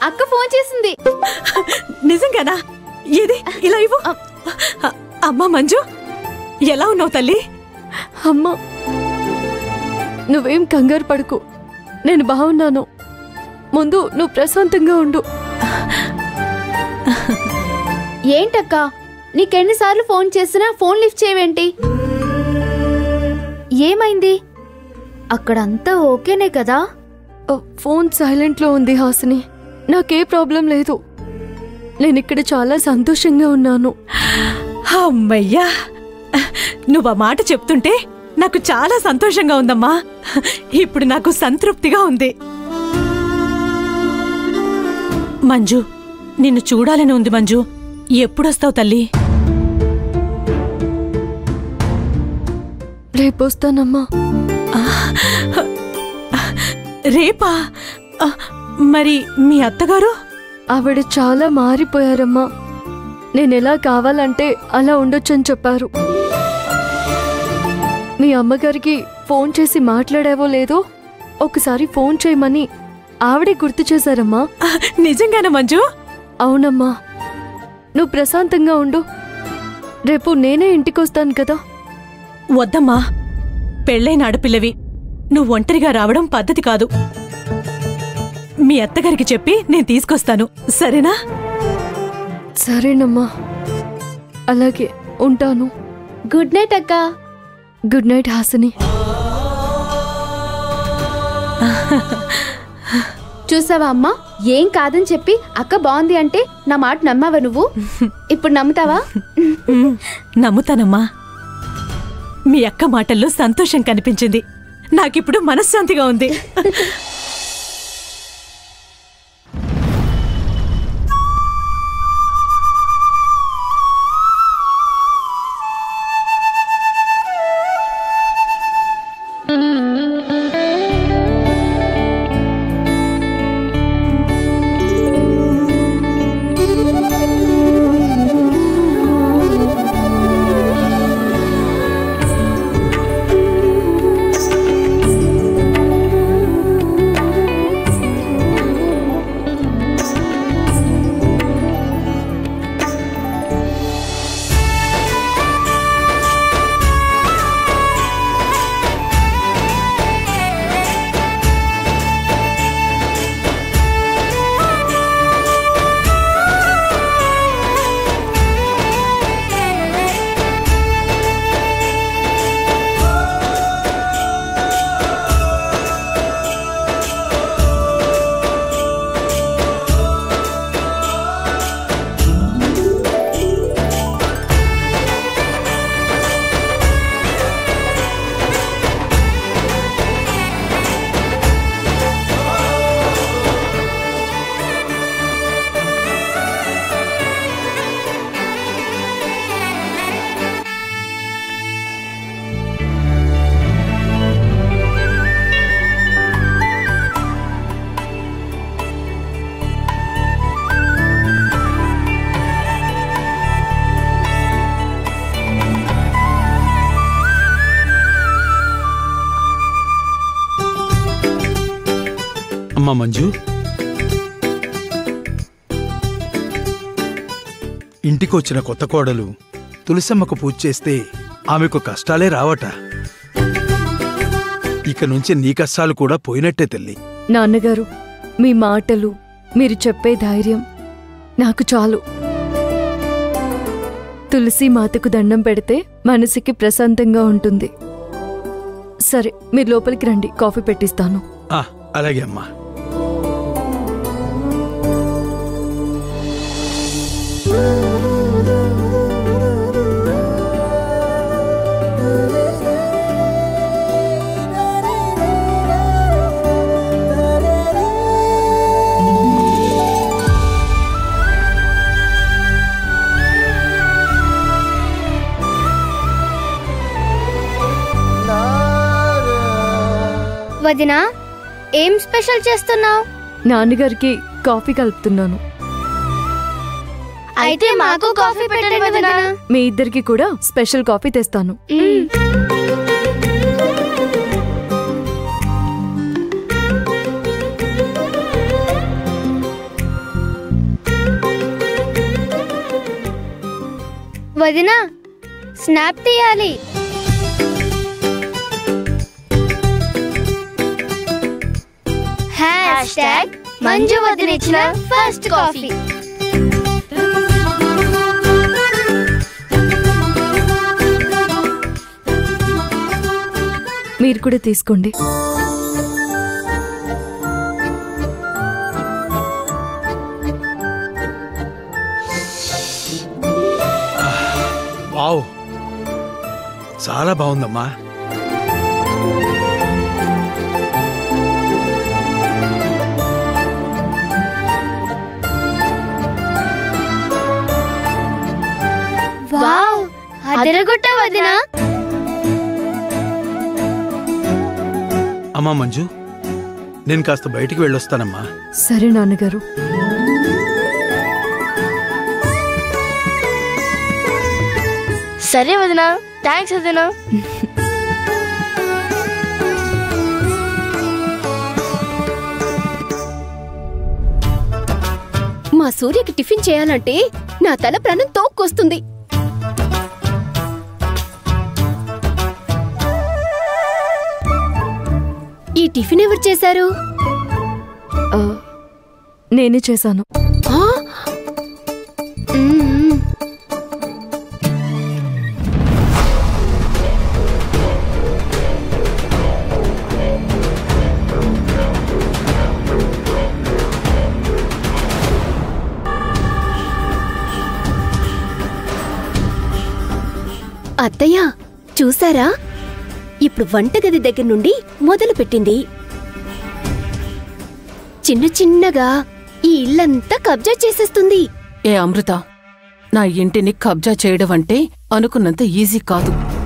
అక్క ఫోన్ చేసింది. నిజంగానా? ఏది ఇలా ఇవ్వు. అమ్మా మంజు, ఎలా ఉన్నావు తల్లి? అమ్మా, నువ్వేం కంగారు పడుకు, నేను బాగున్నాను. ముందు నువ్వు ప్రశాంతంగా ఉండు. ఏంటక్క, నీకెన్నిసార్లు ఫోన్ చేసినా ఫోన్ లిఫ్ట్ చేయవేంటి? ఏమైంది? అక్కడంతా ఓకేనే కదా? ఫోన్ సైలెంట్లో ఉంది హాసిని, నాకే ప్రాబ్లం లేదు. నేనిక్కడ చాలా సంతోషంగా ఉన్నాను. అమ్మయ్యా, నువ్వు ఆ మాట చెప్తుంటే నాకు చాలా సంతోషంగా ఉందమ్మా. ఇప్పుడు నాకు సంతృప్తిగా ఉంది. మంజు, నిన్ను చూడాలని ఉంది మంజు. ఎప్పుడొస్తావు తల్లి? రేపొస్తానమ్మా. రేపా? మరి మీ అత్తగారు? ఆవిడ చాలా మారిపోయారమ్మా. నేనెలా కావాలంటే అలా ఉండొచ్చని చెప్పారు. మీ అమ్మగారికి ఫోన్ చేసి మాట్లాడావో లేదో ఒకసారి ఫోన్ చేయమని ఆవిడే గుర్తు చేశారమ్మా. నిజంగానా మంజు? అవునమ్మా. నువ్వు ప్రశాంతంగా ఉండు, రేపు నేనే ఇంటికొస్తాను కదా. వద్దమ్మా, పెళ్ళైన ఆడపిల్లవి, నువ్వు ఒంటరిగా రావడం పద్ధతి కాదు. మీ అత్తగారికి చెప్పి నేను తీసుకొస్తాను, సరేనా? సరేనమ్మా, అలాగే ఉంటాను. గుడ్ నైట్ అక్క. Good night Hasini. చూసావా అమ్మా, ఏం కాదని చెప్పి అక్క బాగుంది అంటే నా మాట నమ్మావా నువ్వు? ఇప్పుడు నమ్ముతావా? నమ్ముతానమ్మా. మీ అక్క మాటల్లో సంతోషం కనిపించింది. నాకిప్పుడు మనశ్శాంతిగా ఉంది. అమ్మా మంజు, ఇంటికొచ్చిన కొత్త కోడలు తులసమ్మకు పూజ చేస్తే ఆమెకు కష్టాలే రావట. ఇక నుంచి నీ కష్టాలు కూడా పోయినట్టే తల్లి. నాన్నగారు, మీ మాటలు, మీరు చెప్పే ధైర్యం నాకు చాలు. తులసి మాతకు దండం పెడితే మనసుకి ప్రశాంతంగా ఉంటుంది. సరే, మీరు లోపలికి రండి, కాఫీ పెట్టిస్తాను. అలాగే అమ్మా. వదినా, ఏం స్పెషల్ చేస్తున్నావు? నాన్నగారికి కాఫీ కలుపుతున్నాను. అయితే మాకు కాఫీ పెట్టండి వదినా. మీ ఇద్దరికి కూడా స్పెషల్ కాఫీ తెస్తాను. వదినా స్నాప్ తీయాలి. హ్యాష్‌ట్యాగ్ మంజు వదిన ఇచ్చిన ఫస్ట్ కాఫీ. మీరు కూడా తీసుకోండి. వావ్, చాలా బాగుందమ్మా. వావ్, అదరగొట్ట వదినా. అమ్మా మంజు, నేను కాస్త బయటికి వెళ్ళొస్తానమ్మా. సరే నాన్నగారు. సరే వదినా, థ్యాంక్స్ వదినా. మా సూర్యకి టిఫిన్ చేయాలంటే నా తల ప్రాణం తోక్కొస్తుంది. ఈ టిఫిన్ ఎవరు చేశారు? నేనే చేశాను. ఆ? మ్మ్. అత్తయ్య చూసారా, ఇప్పుడు వంటగది దగ్గర నుండి మొదలు పెట్టింది. చిన్న చిన్నగా ఈ ఇల్లంతా కబ్జా చేసేస్తుంది. ఏ అమృత, నా ఇంటిని కబ్జా చేయడం అంటే అనుకున్నంత ఈజీ కాదు.